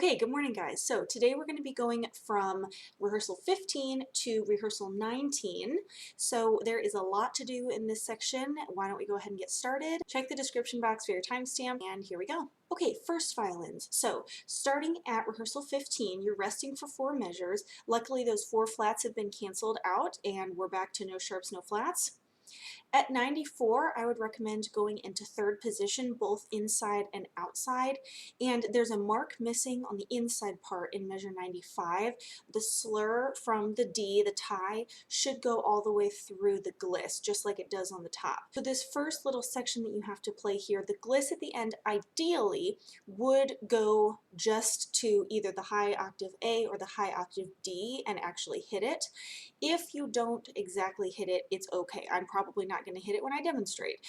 Okay, good morning guys. So today we're going to be going from rehearsal 15 to rehearsal 19. So there is a lot to do in this section. Why don't we go ahead and get started? Check the description box for your timestamp, and here we go. Okay, first violins. So starting at rehearsal 15, you're resting for 4 measures. Luckily those 4 flats have been canceled out and we're back to no sharps, no flats. At 94, I would recommend going into third position, both inside and outside. And there's a mark missing on the inside part in measure 95. The slur from the D, the tie, should go all the way through the gliss, just like it does on the top. So this first little section that you have to play here, the gliss at the end ideally would go just to either the high octave A or the high octave D and actually hit it. If you don't exactly hit it, it's okay. I'm probably not going to hit it when I demonstrate.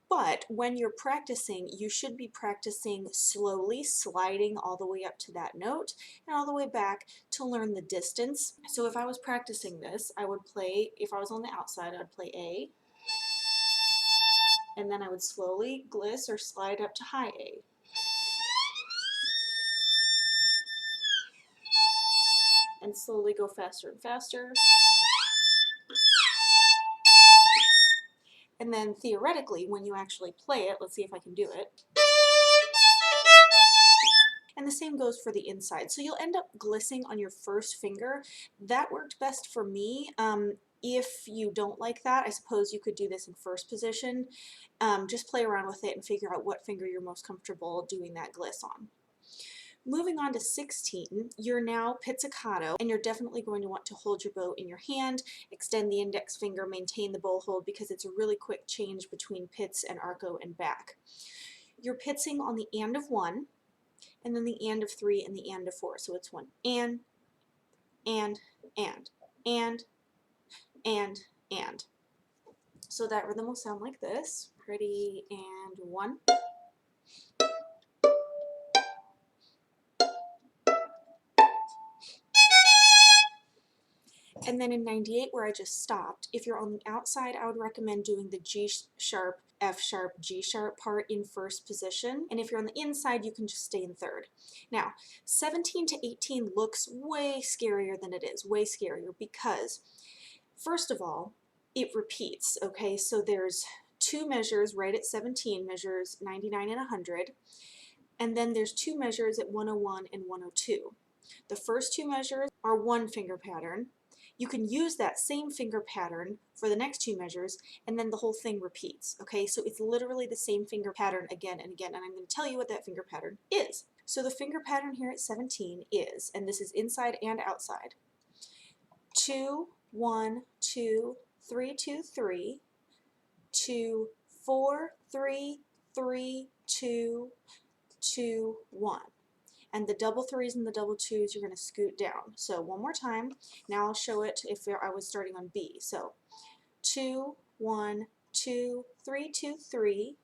But when you're practicing, you should be practicing slowly, sliding all the way up to that note and all the way back to learn the distance. So if I was practicing this, I would play, if I was on the outside, I'd play A, and then I would slowly gliss or slide up to high A. And slowly go faster and faster. And then theoretically, when you actually play it, let's see if I can do it. And the same goes for the inside. So you'll end up glissing on your first finger. That worked best for me. If you don't like that, I suppose you could do this in first position. Just play around with it and figure out what finger you're most comfortable doing that gliss on. Moving on to 16, you're now pizzicato, and you're definitely going to want to hold your bow in your hand, extend the index finger, maintain the bow hold because it's a really quick change between pizz and arco and back. You're pizzing on the and of 1, and then the and of 3 and the and of 4. So it's 1 and. So that rhythm will sound like this. Ready, and 1. And then in 98, where I just stopped, if you're on the outside, I would recommend doing the G sharp, F sharp, G sharp part in first position. And if you're on the inside, you can just stay in third. Now, 17 to 18 looks way scarier than it is, way scarier, because first of all, it repeats, okay? So there's 2 measures right at 17, measures 99 and 100, and then there's 2 measures at 101 and 102. The first 2 measures are 1 finger pattern. You can use that same finger pattern for the next 2 measures, and then the whole thing repeats, okay? So it's literally the same finger pattern again and again, and I'm going to tell you what that finger pattern is. So the finger pattern here at 17 is, and this is inside and outside, 2, 1, 2, 3, 2, 3, 2, 4, 3, 3, 2, 2, 1. And the double 3s and the double 2s, you're going to scoot down. So one more time. Now I'll show it if I was starting on B. So 2, 1, 2, 3, 2, 3,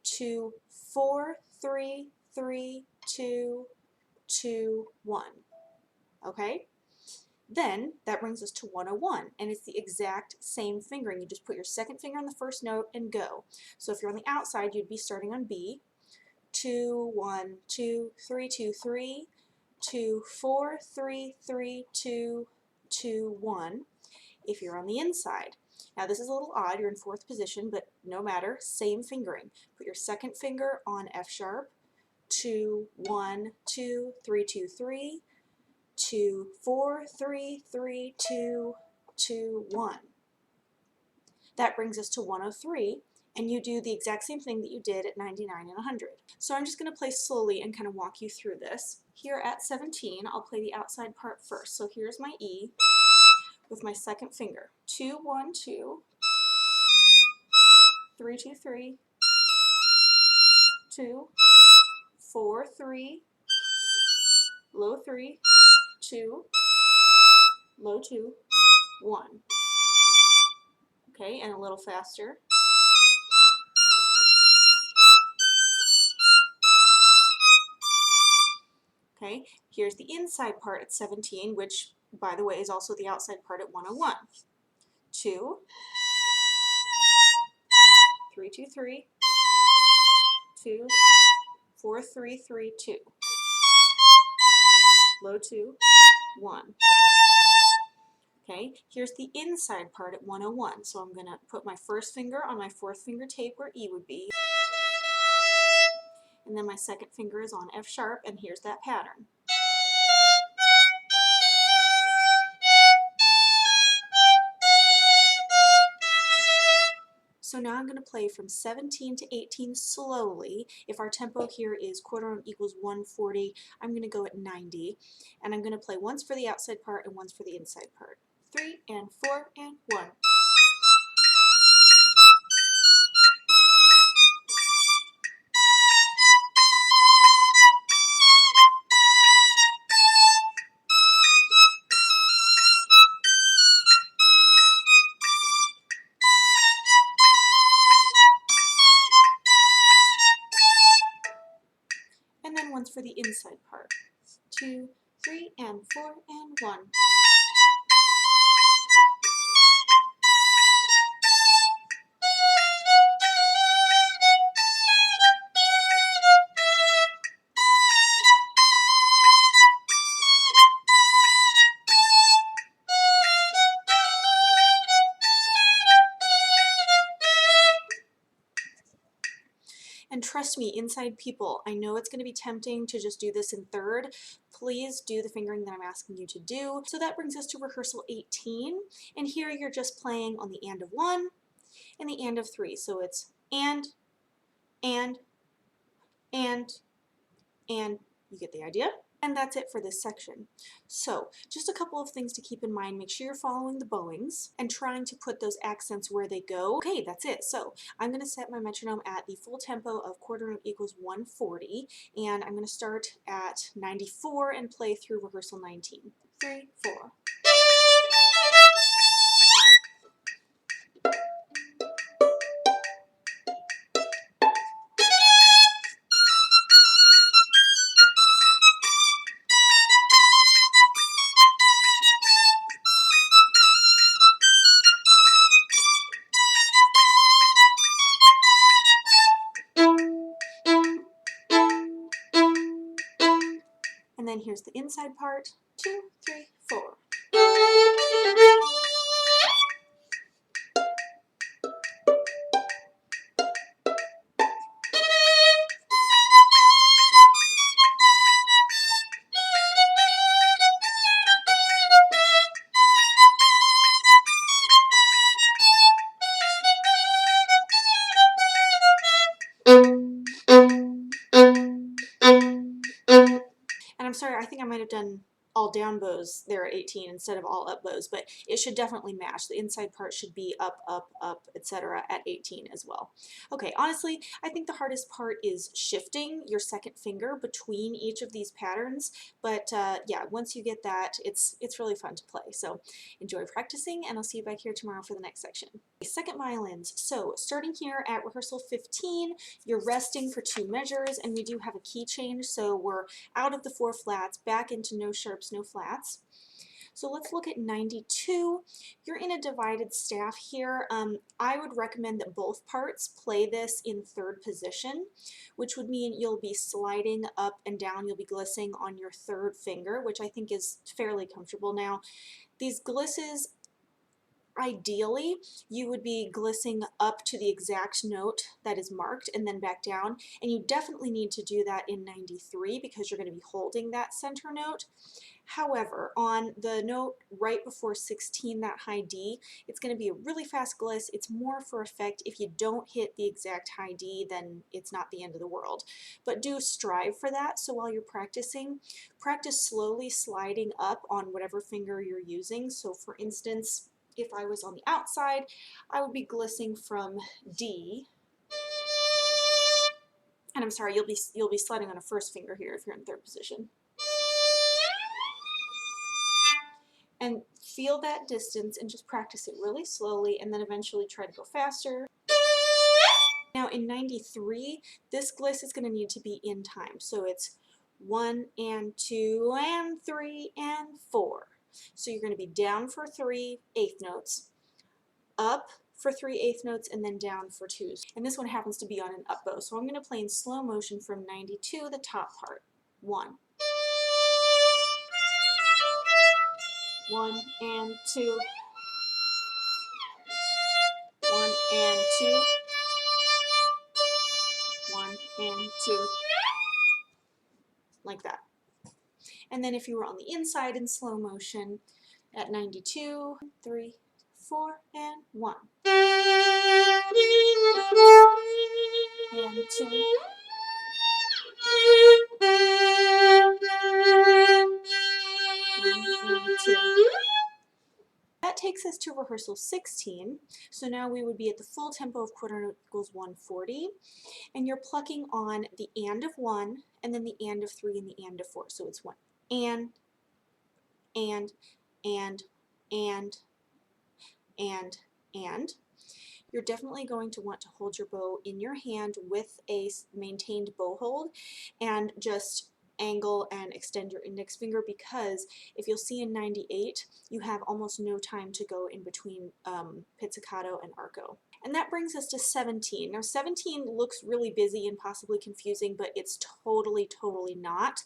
2, 4, 3, 3, 2, 2, 1. Okay? Then that brings us to 101, and it's the exact same fingering. You just put your second finger on the first note and go. So if you're on the outside, you'd be starting on B. 2, 1, 2, 3, 2, 3, 2, 4, 3, 3, 2, 2, 1. If you're on the inside. Now this is a little odd, you're in fourth position, but no matter, same fingering. Put your second finger on F sharp, 2, 1, 2, 3, 2, 3, 2, 4, 3, 3, 2, 2, 1. That brings us to 103. And you do the exact same thing that you did at 99 and 100. So I'm just going to play slowly and kind of walk you through this. Here at 17, I'll play the outside part first. So here's my E with my second finger. 2, 1, 2, 3, 2, 3, 2, 4, 3, low 3, 2, low 2, 1. Okay, and a little faster. Okay, here's the inside part at 17, which, by the way, is also the outside part at 101. 2, 3, 2, 3, 2, 4, 3, 3, 2. slow 2, 1. Okay, here's the inside part at 101. So I'm going to put my first finger on my fourth finger tape where E would be, and then my second finger is on F sharp, and here's that pattern. So now I'm going to play from 17 to 18 slowly. If our tempo here is quarter note equals 140, I'm going to go at 90. And I'm going to play once for the outside part and once for the inside part. 3 and 4 and 1. And then once for the inside part. 2, 3 and 4 and 1. And trust me, inside people, I know it's going to be tempting to just do this in third. Please do the fingering that I'm asking you to do. So that brings us to rehearsal 18. And here you're just playing on the and of 1 and the and of 3. So it's and, and, you get the idea? And that's it for this section. So just a couple of things to keep in mind. Make sure you're following the bowings and trying to put those accents where they go. Okay, that's it. So I'm going to set my metronome at the full tempo of quarter note equals 140, and I'm going to start at 94 and play through rehearsal 19. 3, 4. And then here's the inside part. 2, 3, 4. And I'm sorry, I think I might have done all down bows there at 18 instead of all up bows, but it should definitely match. The inside part should be up, up, up, etc. at 18 as well. Okay, honestly, I think the hardest part is shifting your second finger between each of these patterns, but yeah, once you get that, it's really fun to play. So enjoy practicing, and I'll see you back here tomorrow for the next section. Second violins. So starting here at rehearsal 15, you're resting for 2 measures, and we do have a key change, so we're out of the 4 flats, back into no sharps, no flats. So let's look at 92. You're in a divided staff here. I would recommend that both parts play this in third position, which would mean you'll be sliding up and down. You'll be glissing on your third finger, which I think is fairly comfortable now. These glisses, ideally, you would be glissing up to the exact note that is marked and then back down, and you definitely need to do that in 93 because you're going to be holding that center note. However, on the note right before 16, that high D, it's going to be a really fast gliss. It's more for effect. If you don't hit the exact high D, then it's not the end of the world. But do strive for that. So while you're practicing, practice slowly sliding up on whatever finger you're using. So for instance, if I was on the outside, I would be glissing from D. And I'm sorry, you'll be sliding on a first finger here if you're in third position. And feel that distance and just practice it really slowly, and then eventually try to go faster. Now in 93, this gliss is going to need to be in time. So it's 1 and 2 and 3 and 4. So you're going to be down for 3 eighth notes, up for 3 eighth notes, and then down for 2s. And this one happens to be on an up bow. So I'm going to play in slow motion from 92, the top part. 1. 1 and 2, 1 and 2, 1 and 2, like that. And then if you were on the inside in slow motion at 92, 3, 4, and 1. And 2. And 2. That takes us to rehearsal 16. So now we would be at the full tempo of quarter note equals 140. And you're plucking on the and of 1, and then the and of 3, and the and of 4. So it's 1 and, and, and, and, and. You're definitely going to want to hold your bow in your hand with a maintained bow hold and just angle and extend your index finger, because if you'll see in 98, you have almost no time to go in between pizzicato and arco. And that brings us to 17. Now 17 looks really busy and possibly confusing, but it's totally not.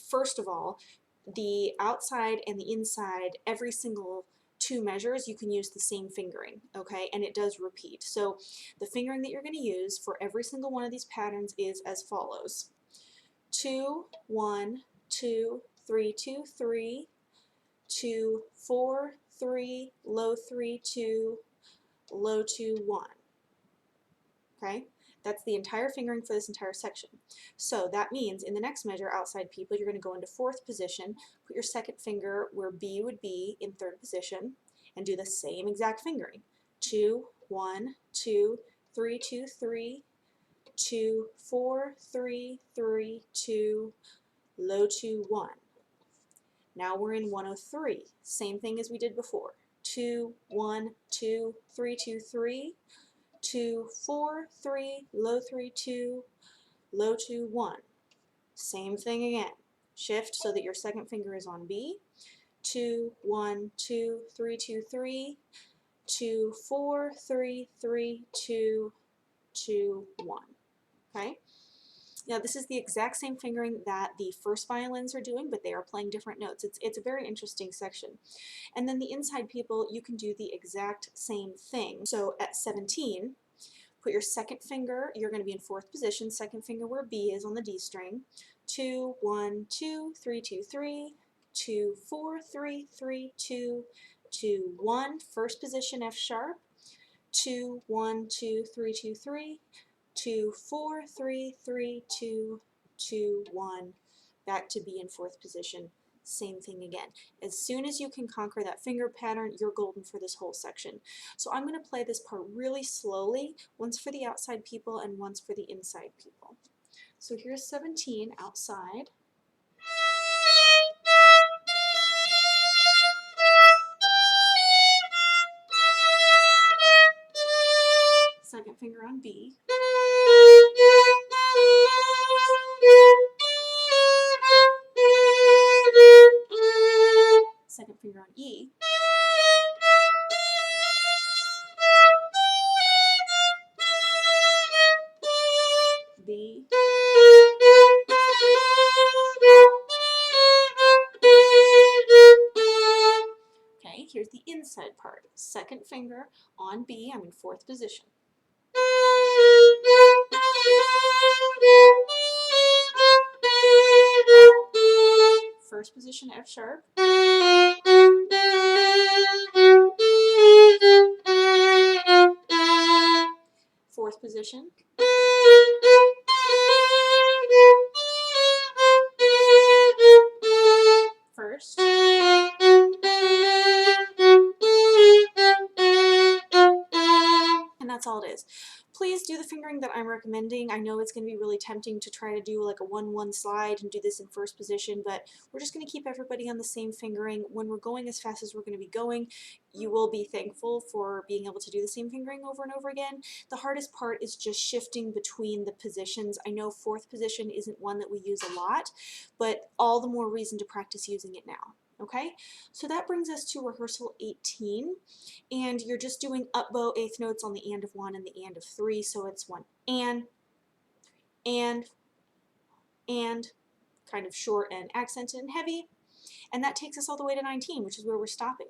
First of all, the outside and the inside, every single 2 measures, you can use the same fingering, okay, and it does repeat. So the fingering that you're going to use for every single one of these patterns is as follows: 2, 1, 2, 3, 2, 3, 2, 4, 3, low 3, 2, low 2, 1. Okay, that's the entire fingering for this entire section. So that means in the next measure, outside people, you're going to go into 4th position, put your second finger where B would be in 3rd position, and do the same exact fingering. 2, 1, 2, 3, 2, 3, 2, 4, 3, 3, 2, low 2, 1. Now we're in 103. Same thing as we did before. 2, 1, 2, 3, 2, 3, 2, 4, 3, low 3, 2, low 2, 1. Same thing again. Shift so that your second finger is on B. 2, 1, 2, 3, 2, 3, 2, 4, 3, 3, 2, 2, 1. Okay? Now this is the exact same fingering that the first violins are doing, but they are playing different notes. It's a very interesting section. And then the inside people, you can do the exact same thing. So at 17, put your second finger, you're going to be in 4th position, second finger where B is on the D string. 2, 1, 2, 3, 2, 3, 2, 4, 3, 3, 2, 2, 1, first position F sharp. 2, 1, 2, 3, 2, 3, 2, 4, 3, 3, 2, 2, 1, back to B in 4th position. Same thing again. As soon as you can conquer that finger pattern, you're golden for this whole section. So I'm going to play this part really slowly, once for the outside people and once for the inside people. So here's 17 outside. Second finger on B. Second finger on E. B. Okay, here's the inside part. Second finger on B, I'm in 4th position. First position F sharp. 4th position. First. And that's all it is. Please do the fingering that I'm recommending. I know it's going to be really tempting to try to do like a 1-1 slide and do this in 1st position, but we're just going to keep everybody on the same fingering. When we're going as fast as we're going to be going, you will be thankful for being able to do the same fingering over and over again. The hardest part is just shifting between the positions. I know 4th position isn't one that we use a lot, but all the more reason to practice using it now. Okay, so that brings us to rehearsal 18, and you're just doing up bow 8th notes on the and of 1 and the and of 3, so it's 1 and, kind of short and accented and heavy, And that takes us all the way to 19, which is where we're stopping.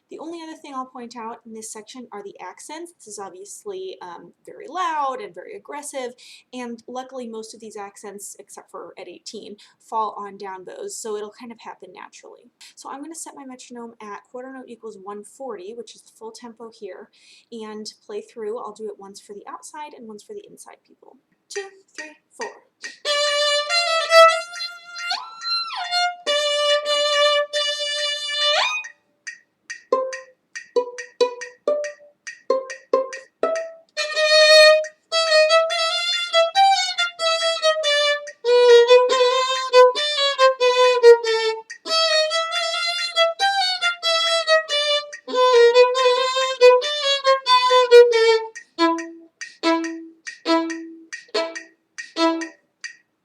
The only other thing I'll point out in this section are the accents. This is obviously very loud and very aggressive, and luckily most of these accents, except for at 18, fall on down bows, so it'll kind of happen naturally. So I'm going to set my metronome at quarter note equals 140, which is the full tempo here, and play through. I'll do it once for the outside and once for the inside people. 2, 3, 4.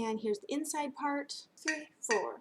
And here's the inside part. 3, 4.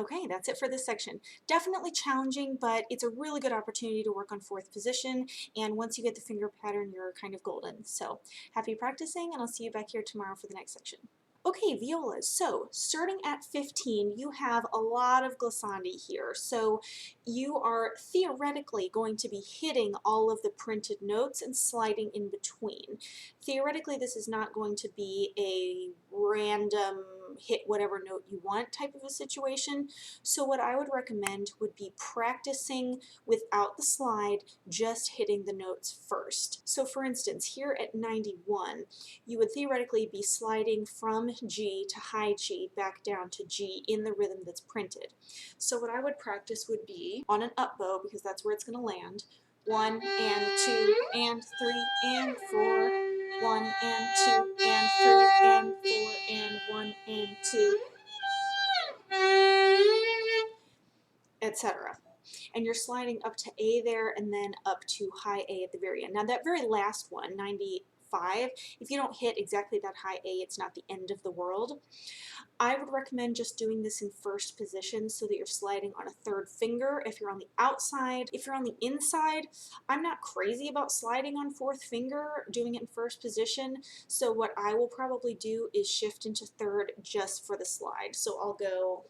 Okay, that's it for this section. Definitely challenging, but it's a really good opportunity to work on fourth position, and once you get the finger pattern, you're kind of golden. So happy practicing, and I'll see you back here tomorrow for the next section. Okay, violas. So starting at 15, you have a lot of glissandi here. So you are theoretically going to be hitting all of the printed notes and sliding in between. Theoretically, this is not going to be a random hit whatever note you want type of a situation. So what I would recommend would be practicing without the slide, just hitting the notes first. So for instance, here at 91, you would theoretically be sliding from G to high G back down to G in the rhythm that's printed. So what I would practice would be on an up bow, because that's where it's going to land, 1 and 2 and 3 and 4, 1 and 2 and 3 and 4 and 1 and 2, etc. And you're sliding up to A there and then up to high A at the very end. Now that very last one, 95, if you don't hit exactly that high A, it's not the end of the world. I would recommend just doing this in first position so that you're sliding on a third finger if you're on the outside. If you're on the inside, I'm not crazy about sliding on fourth finger, doing it in first position, so what I will probably do is shift into third just for the slide. So I'll go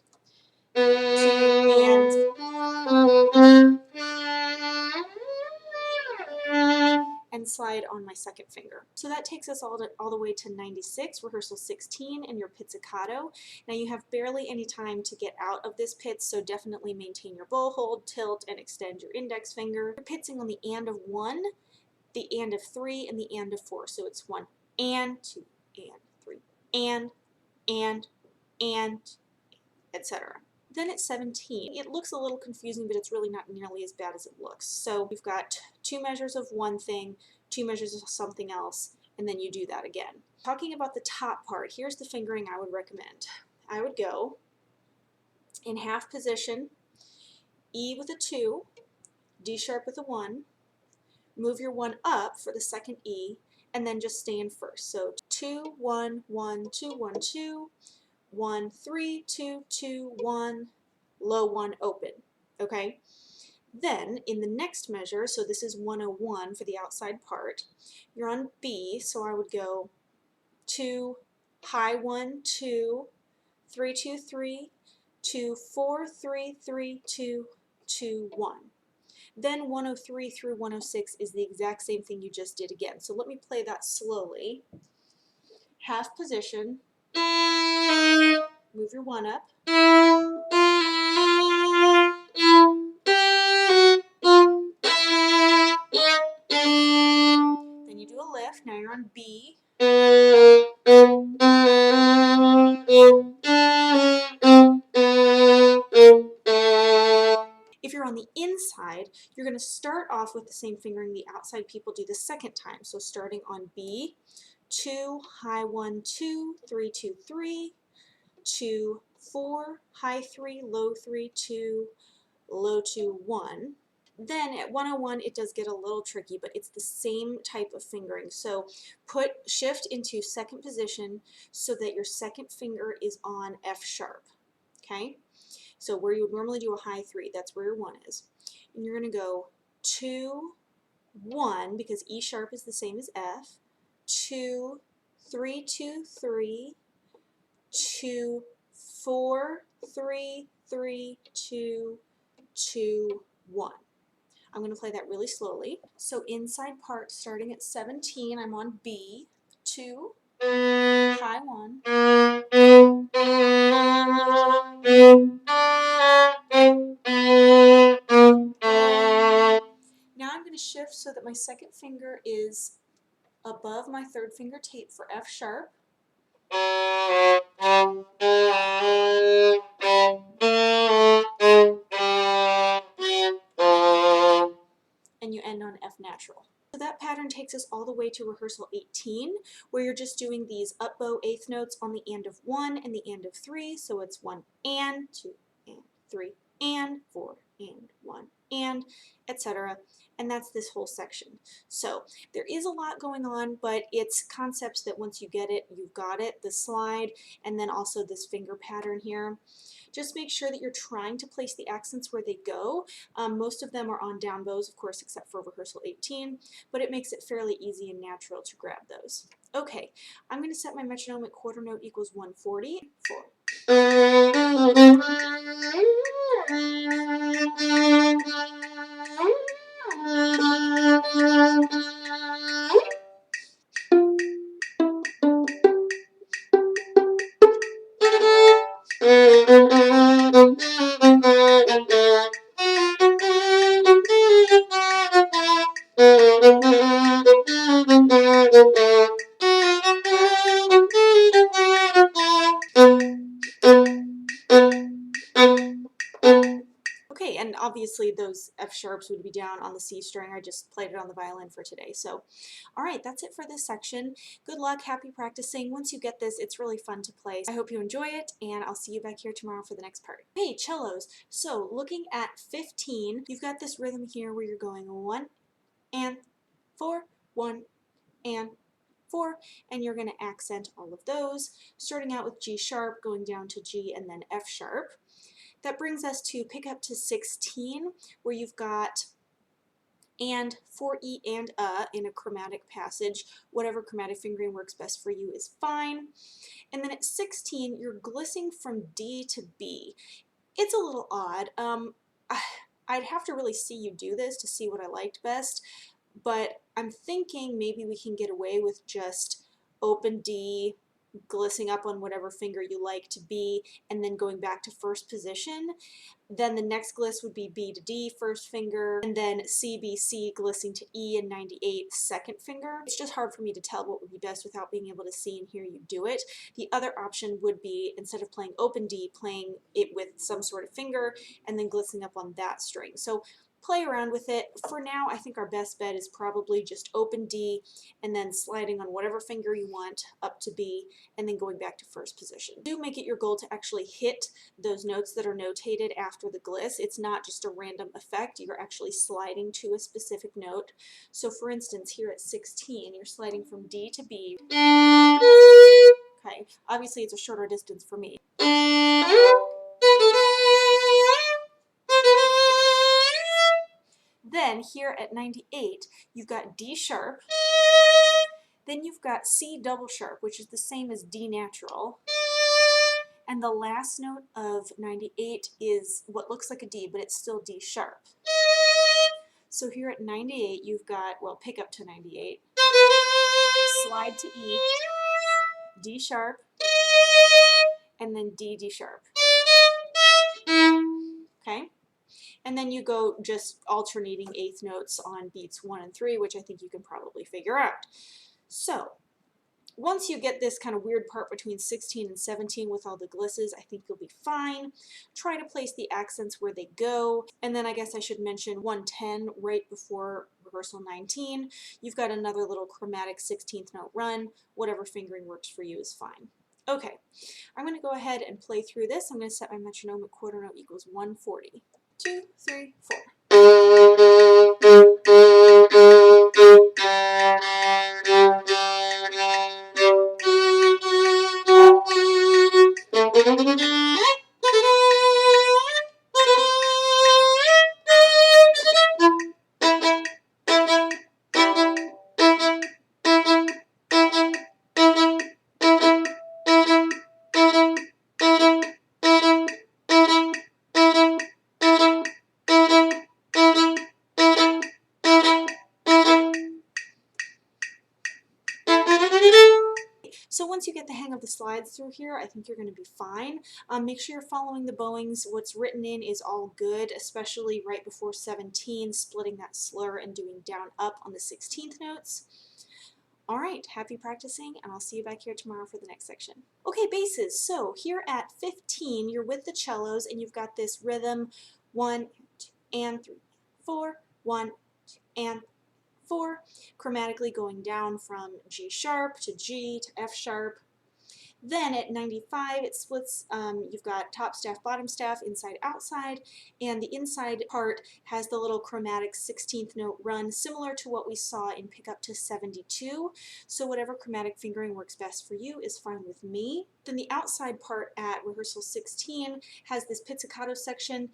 and slide on my second finger. So that takes us all the way to 96, rehearsal 16, and your pizzicato. Now you have barely any time to get out of this pizz, so definitely maintain your bow hold, tilt, and extend your index finger. You're pizzing on the and of 1, the and of 3, and the and of 4. So it's 1 and 2 and 3 and etc. Then at 17, it looks a little confusing, but it's really not nearly as bad as it looks. So you've got 2 measures of one thing, 2 measures of something else, and then you do that again. Talking about the top part, here's the fingering I would recommend. I would go in half position, E with a 2, D sharp with a 1, move your 1 up for the second E, and then just stay in first. So 2, 1, 1, 2, 1, 2, 1, 3, 2, 2, 1, low 1, open, okay? Then in the next measure, so this is 101 for the outside part, you're on B, so I would go 2, high 1, 2, 3, 2, 3, 2, 4, 3, 3, 2, 2, 1. Then 103 through 106 is the exact same thing you just did again. So let me play that slowly. Half position, move your 1 up, then you do a lift, now you're on B, if you're on the inside, you're going to start off with the same fingering the outside people do the second time. So starting on B, 2, high 1, 2, 3, 2, 3, 2, 4, high 3, low 3, 2, low 2, 1. Then at 101 it does get a little tricky, but it's the same type of fingering. So shift into second position so that your second finger is on F sharp. Okay? So where you would normally do a high 3, that's where your 1 is. And you're going to go 2, 1, because E sharp is the same as F, 2, 3, 2, 3, 2, 4, 3, 3, 2, 2, 1. I'm going to play that really slowly. So inside part starting at 17, I'm on B, 2, high 1, now I'm going to shift so that my second finger is above my third finger tape for F sharp. And you end on F natural. So that pattern takes us all the way to rehearsal 18, where you're just doing these up bow eighth notes on the and of 1 and the and of 3. So it's 1 and 2 and 3 and 4 and 1 and etc. And that's this whole section. So there is a lot going on, but it's concepts that once you get it, you've got it. The slide and then also this finger pattern here. Just make sure that you're trying to place the accents where they go. Most of them are on down bows, of course, except for rehearsal 18, but it makes it fairly easy and natural to grab those. Okay, I'm going to set my metronome at quarter note equals 140. 4. Okay, and obviously those F sharps would be down on the C string. I just played it on the violin for today. So, all right, that's it for this section. Good luck, happy practicing. Once you get this, it's really fun to play. I hope you enjoy it, and I'll see you back here tomorrow for the next part. Hey, cellos. So, looking at 15, you've got this rhythm here where you're going 1 and 4, 1 and 4, and you're going to accent all of those, starting out with G sharp, going down to G, and then F sharp. That brings us to pick up to 16, where you've got and, 4E and in a chromatic passage. Whatever chromatic fingering works best for you is fine. And then at 16, you're glissing from D to B. It's a little odd. I'd have to really see you do this to see what I liked best, but I'm thinking maybe we can get away with just open D, glissing up on whatever finger you like to B, and then going back to first position. Then the next gliss would be B to D, first finger, and then C, B, C, glissing to E and 98, second finger. It's just hard for me to tell what would be best without being able to see and hear you do it. The other option would be, instead of playing open D, playing it with some sort of finger and then glissing up on that string. So play around with it. For now, I think our best bet is probably just open D and then sliding on whatever finger you want up to B and then going back to first position. Do make it your goal to actually hit those notes that are notated after the gliss. It's not just a random effect. You're actually sliding to a specific note. So for instance, here at 16, you're sliding from D to B. Okay, obviously it's a shorter distance for me. Then here at 98, you've got D sharp, then you've got C double sharp, which is the same as D natural, and the last note of 98 is what looks like a D, but it's still D sharp. So here at 98, you've got, well, pick up to 98, slide to E, D sharp, and then D, D sharp. Okay? And then you go just alternating eighth notes on beats 1 and 3, which I think you can probably figure out. So once you get this kind of weird part between 16 and 17 with all the glisses, I think you'll be fine. Try to place the accents where they go. And then I guess I should mention 110 right before rehearsal 19. You've got another little chromatic 16th note run. Whatever fingering works for you is fine. Okay, I'm going to go ahead and play through this. I'm going to set my metronome at quarter note equals 140. 2, 3, 4. So once you get the hang of the slides through here, I think you're going to be fine. Make sure you're following the bowings. What's written in is all good, especially right before 17, splitting that slur and doing down up on the 16th notes. All right, happy practicing, and I'll see you back here tomorrow for the next section. Okay, basses. So here at 15, you're with the cellos, and you've got this rhythm 1, 2, and 3, 4, 1, 2, and 4, chromatically going down from G sharp to G to F sharp. Then at 95, it splits, you've got top staff, bottom staff, inside, outside, and the inside part has the little chromatic 16th note run, similar to what we saw in pick up to 72. So whatever chromatic fingering works best for you is fine with me. Then the outside part at rehearsal 16 has this pizzicato section.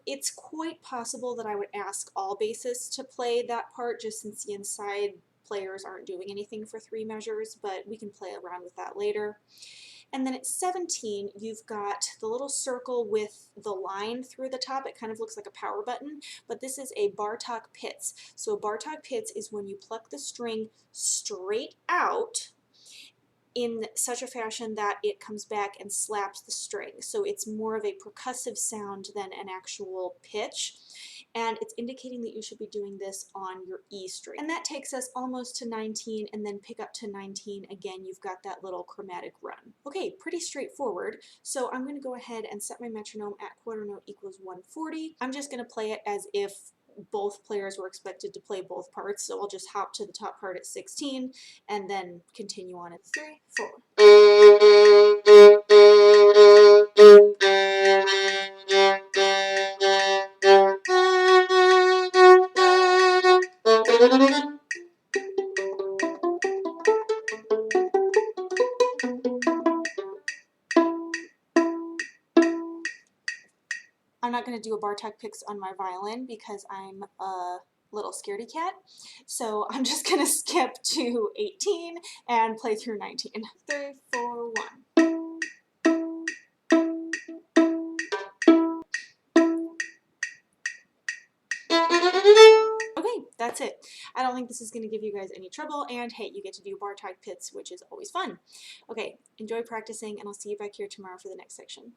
It's quite possible that I would ask all bassists to play that part, just since the inside players aren't doing anything for 3 measures, but we can play around with that later. And then at 17, you've got the little circle with the line through the top. It kind of looks like a power button, but this is a Bartok Pitz. So a Bartok Pitz is when you pluck the string straight out in such a fashion that it comes back and slaps the string. So it's more of a percussive sound than an actual pitch. And it's indicating that you should be doing this on your E string. And that takes us almost to 19, and then pick up to 19. Again, you've got that little chromatic run. Okay, pretty straightforward. So I'm going to go ahead and set my metronome at quarter note equals 140. I'm just going to play it as if both players were expected to play both parts, so I'll just hop to the top part at 16 and then continue on at 3, 4. I'm not going to do a Bartok Pitz on my violin because I'm a little scaredy cat, so I'm just going to skip to 18 and play through 19. 3, 4, 1. Okay, that's it. I don't think this is going to give you guys any trouble, and hey, you get to do Bartok Pitz, which is always fun. Okay, enjoy practicing, and I'll see you back here tomorrow for the next section.